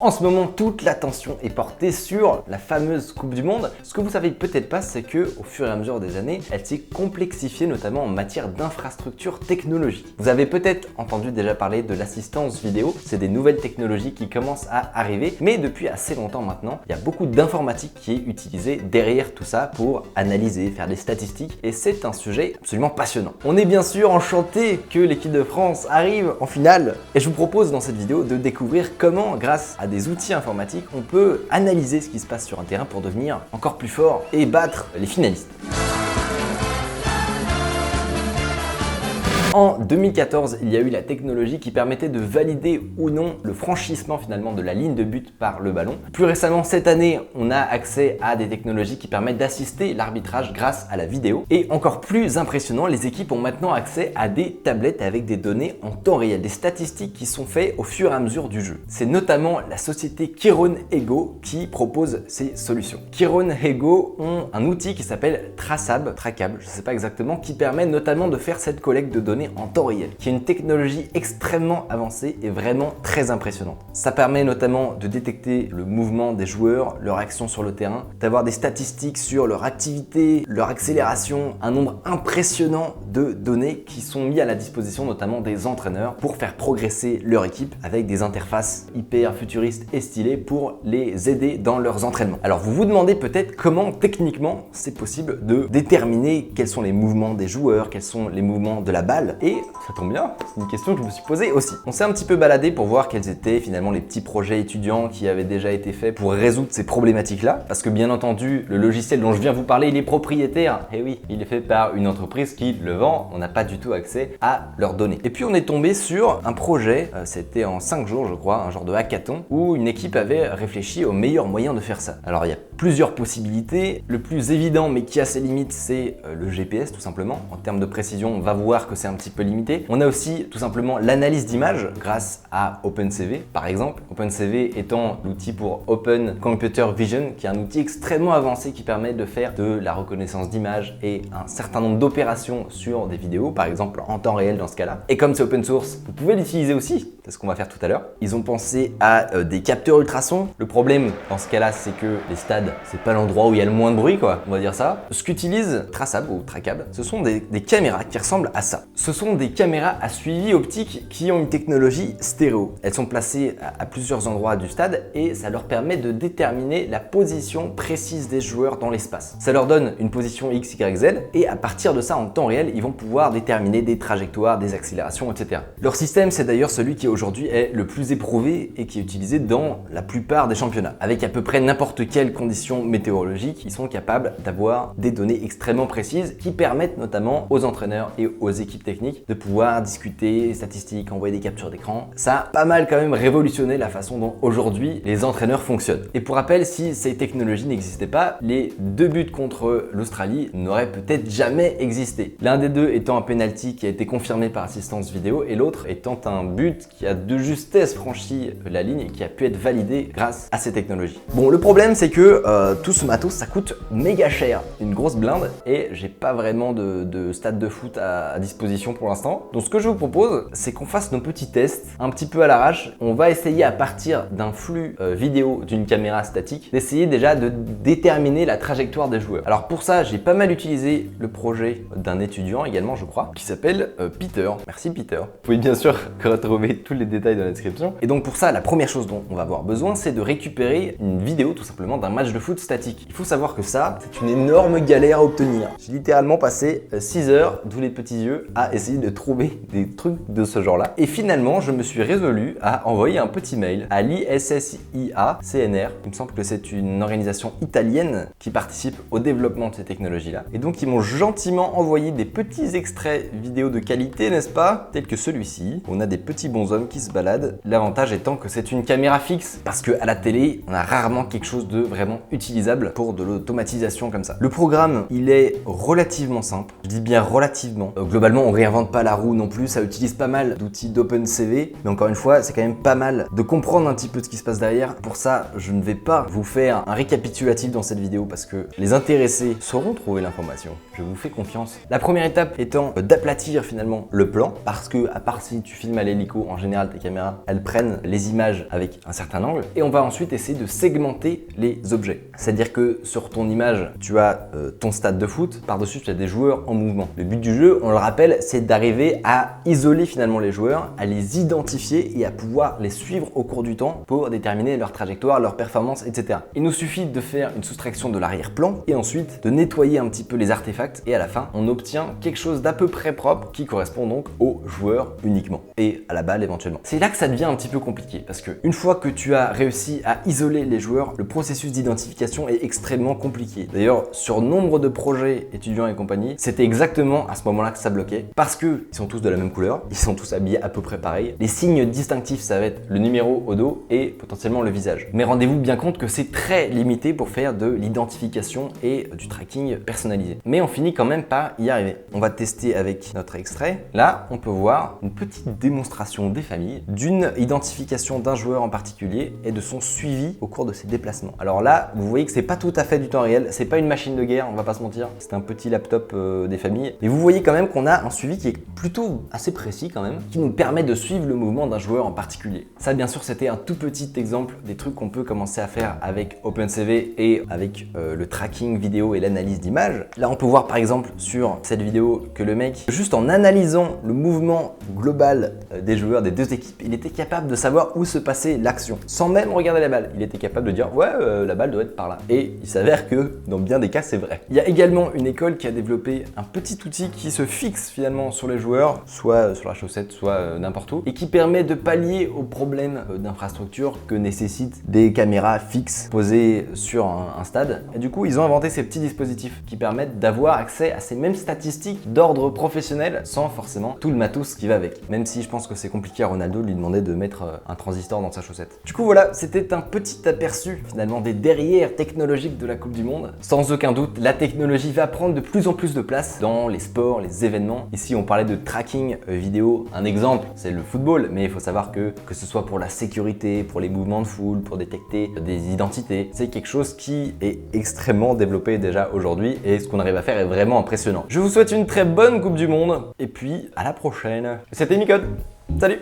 En ce moment, toute l'attention est portée sur la fameuse Coupe du Monde. Ce que vous savez peut-être pas, c'est que au fur et à mesure des années, elle s'est complexifiée, notamment en matière d'infrastructures technologiques. Vous avez peut-être entendu déjà parler de l'assistance vidéo. C'est des nouvelles technologies qui commencent à arriver, mais depuis assez longtemps maintenant, il y a beaucoup d'informatique qui est utilisée derrière tout ça pour analyser, faire des statistiques, et c'est un sujet absolument passionnant. On est bien sûr enchanté que l'équipe de France arrive en finale, et je vous propose dans cette vidéo de découvrir comment, grâce à des outils informatiques, on peut analyser ce qui se passe sur un terrain pour devenir encore plus fort et battre les finalistes. En 2014, il y a eu la technologie qui permettait de valider ou non le franchissement finalement de la ligne de but par le ballon. Plus récemment, cette année, on a accès à des technologies qui permettent d'assister l'arbitrage grâce à la vidéo. Et encore plus impressionnant, les équipes ont maintenant accès à des tablettes avec des données en temps réel, des statistiques qui sont faites au fur et à mesure du jeu. C'est notamment la société Kiron Ego qui propose ces solutions. Kiron Ego ont un outil qui s'appelle Traçable, je ne sais pas exactement, qui permet notamment de faire cette collecte de données en temps réel, qui est une technologie extrêmement avancée et vraiment très impressionnante. Ça permet notamment de détecter le mouvement des joueurs, leur action sur le terrain, d'avoir des statistiques sur leur activité, leur accélération, un nombre impressionnant de données qui sont mis à la disposition notamment des entraîneurs pour faire progresser leur équipe avec des interfaces hyper futuristes et stylées pour les aider dans leurs entraînements. Alors vous vous demandez peut-être comment techniquement c'est possible de déterminer quels sont les mouvements des joueurs, quels sont les mouvements de la balle. Et ça tombe bien, c'est une question que je me suis posée aussi. On s'est un petit peu baladé pour voir quels étaient finalement les petits projets étudiants qui avaient déjà été faits pour résoudre ces problématiques-là. Parce que bien entendu, le logiciel dont je viens vous parler, il est propriétaire. Et oui, il est fait par une entreprise qui le vend. On n'a pas du tout accès à leurs données. Et puis on est tombé sur un projet, c'était en 5 jours je crois, un genre de hackathon, où une équipe avait réfléchi au meilleur moyen de faire ça. Alors il y a plusieurs possibilités. Le plus évident, mais qui a ses limites, c'est le GPS tout simplement. En termes de précision, on va voir que c'est un petit peu limité. On a aussi tout simplement l'analyse d'images grâce à OpenCV par exemple. OpenCV étant l'outil pour Open Computer Vision, qui est un outil extrêmement avancé qui permet de faire de la reconnaissance d'images et un certain nombre d'opérations sur des vidéos, par exemple en temps réel dans ce cas-là. Et comme c'est open source, vous pouvez l'utiliser aussi, c'est ce qu'on va faire tout à l'heure. Ils ont pensé à des capteurs ultrasons. Le problème dans ce cas-là, c'est que les stades, c'est pas l'endroit où il y a le moins de bruit, quoi, on va dire ça. Ce qu'utilise Traçable ou Traçable, ce sont des caméras qui ressemblent à ça. Ce sont des caméras à suivi optique qui ont une technologie stéréo. Elles sont placées à plusieurs endroits du stade et ça leur permet de déterminer la position précise des joueurs dans l'espace. Ça leur donne une position X, Y, Z et à partir de ça, en temps réel, ils vont pouvoir déterminer des trajectoires, des accélérations, etc. Leur système, c'est d'ailleurs celui qui aujourd'hui est le plus éprouvé et qui est utilisé dans la plupart des championnats. Avec à peu près n'importe quelle condition météorologique, ils sont capables d'avoir des données extrêmement précises qui permettent notamment aux entraîneurs et aux équipes techniques de pouvoir discuter statistiques, envoyer des captures d'écran. Ça a pas mal quand même révolutionné la façon dont aujourd'hui les entraîneurs fonctionnent. Et pour rappel, si ces technologies n'existaient pas, les 2 buts contre l'Australie n'auraient peut-être jamais existé. L'un des deux étant un penalty qui a été confirmé par assistance vidéo et l'autre étant un but qui a de justesse franchi la ligne et qui a pu être validé grâce à ces technologies. Bon, le problème c'est que tout ce matos ça coûte méga cher, une grosse blinde, et j'ai pas vraiment de stade de foot à disposition pour l'instant. Donc ce que je vous propose, c'est qu'on fasse nos petits tests un petit peu à l'arrache. On va essayer à partir d'un flux vidéo d'une caméra statique, d'essayer déjà de déterminer la trajectoire des joueurs. Alors pour ça, j'ai pas mal utilisé le projet d'un étudiant également, je crois, qui s'appelle Peter. Merci Peter. Vous pouvez bien sûr retrouver tous les détails dans la description. Et donc pour ça, la première chose dont on va avoir besoin, c'est de récupérer une vidéo tout simplement d'un match de foot statique. Il faut savoir que ça, c'est une énorme galère à obtenir. J'ai littéralement passé 6 heures, d'où les petits yeux, à essayer de trouver des trucs de ce genre-là. Et finalement, je me suis résolu à envoyer un petit mail à l'ISSIA CNR. Il me semble que c'est une organisation italienne qui participe au développement de ces technologies-là. Et donc, ils m'ont gentiment envoyé des petits extraits vidéo de qualité, n'est-ce pas? Tels que celui-ci. On a des petits bonshommes qui se baladent. L'avantage étant que c'est une caméra fixe, parce qu'à la télé, on a rarement quelque chose de vraiment utilisable pour de l'automatisation comme ça. Le programme, il est relativement simple. Je dis bien relativement. Globalement, on réinvente pas la roue non plus, ça utilise pas mal d'outils d'OpenCV, mais encore une fois, c'est quand même pas mal de comprendre un petit peu ce qui se passe derrière. Pour ça, je ne vais pas vous faire un récapitulatif dans cette vidéo parce que les intéressés sauront trouver l'information. Je vous fais confiance. La première étape étant d'aplatir finalement le plan, parce que à part si tu filmes à l'hélico, en général tes caméras, elles prennent les images avec un certain angle, et on va ensuite essayer de segmenter les objets. C'est-à-dire que sur ton image, tu as ton stade de foot, par-dessus tu as des joueurs en mouvement. Le but du jeu, on le rappelle, c'est d'arriver à isoler finalement les joueurs, à les identifier et à pouvoir les suivre au cours du temps pour déterminer leur trajectoire, leur performance, etc. Il nous suffit de faire une soustraction de l'arrière-plan et ensuite de nettoyer un petit peu les artefacts, et à la fin, on obtient quelque chose d'à peu près propre qui correspond donc aux joueurs uniquement et à la balle éventuellement. C'est là que ça devient un petit peu compliqué parce que une fois que tu as réussi à isoler les joueurs, le processus d'identification est extrêmement compliqué. D'ailleurs, sur nombre de projets étudiants et compagnie, c'était exactement à ce moment-là que ça bloquait parce que ils sont tous de la même couleur, ils sont tous habillés à peu près pareil. Les signes distinctifs, ça va être le numéro au dos et potentiellement le visage. Mais rendez-vous bien compte que c'est très limité pour faire de l'identification et du tracking personnalisé. Mais on finit quand même par y arriver. On va tester avec notre extrait. Là, on peut voir une petite démonstration des familles d'une identification d'un joueur en particulier et de son suivi au cours de ses déplacements. Alors là, vous voyez que c'est pas tout à fait du temps réel, c'est pas une machine de guerre, on va pas se mentir, c'est un petit laptop des familles. Mais vous voyez quand même qu'on a un suivi qui est plutôt assez précis quand même, qui nous permet de suivre le mouvement d'un joueur en particulier. Ça, bien sûr, c'était un tout petit exemple des trucs qu'on peut commencer à faire avec OpenCV et avec le tracking vidéo et l'analyse d'images. Là, on peut voir par exemple sur cette vidéo que le mec, juste en analysant le mouvement global des joueurs des deux équipes, il était capable de savoir où se passait l'action, sans même regarder la balle. Il était capable de dire ouais, la balle doit être par là. Et il s'avère que dans bien des cas, c'est vrai. Il y a également une école qui a développé un petit outil qui se fixe finalement sur les joueurs, soit sur la chaussette, soit n'importe où, et qui permet de pallier aux problèmes d'infrastructure que nécessitent des caméras fixes posées sur un stade. Et du coup, ils ont inventé ces petits dispositifs qui permettent d'avoir accès à ces mêmes statistiques d'ordre professionnel sans forcément tout le matos qui va avec. Même si je pense que c'est compliqué à Ronaldo de lui demander de mettre un transistor dans sa chaussette. Du coup, voilà, c'était un petit aperçu finalement des derrières technologiques de la Coupe du Monde. Sans aucun doute, la technologie va prendre de plus en plus de place dans les sports, les événements. Ici, on parlait de tracking vidéo. Un exemple, c'est le football, mais il faut savoir que ce soit pour la sécurité, pour les mouvements de foule, pour détecter des identités, c'est quelque chose qui est extrêmement développé déjà aujourd'hui et ce qu'on arrive à faire est vraiment impressionnant. Je vous souhaite une très bonne Coupe du Monde et puis à la prochaine. C'était Micode. Salut!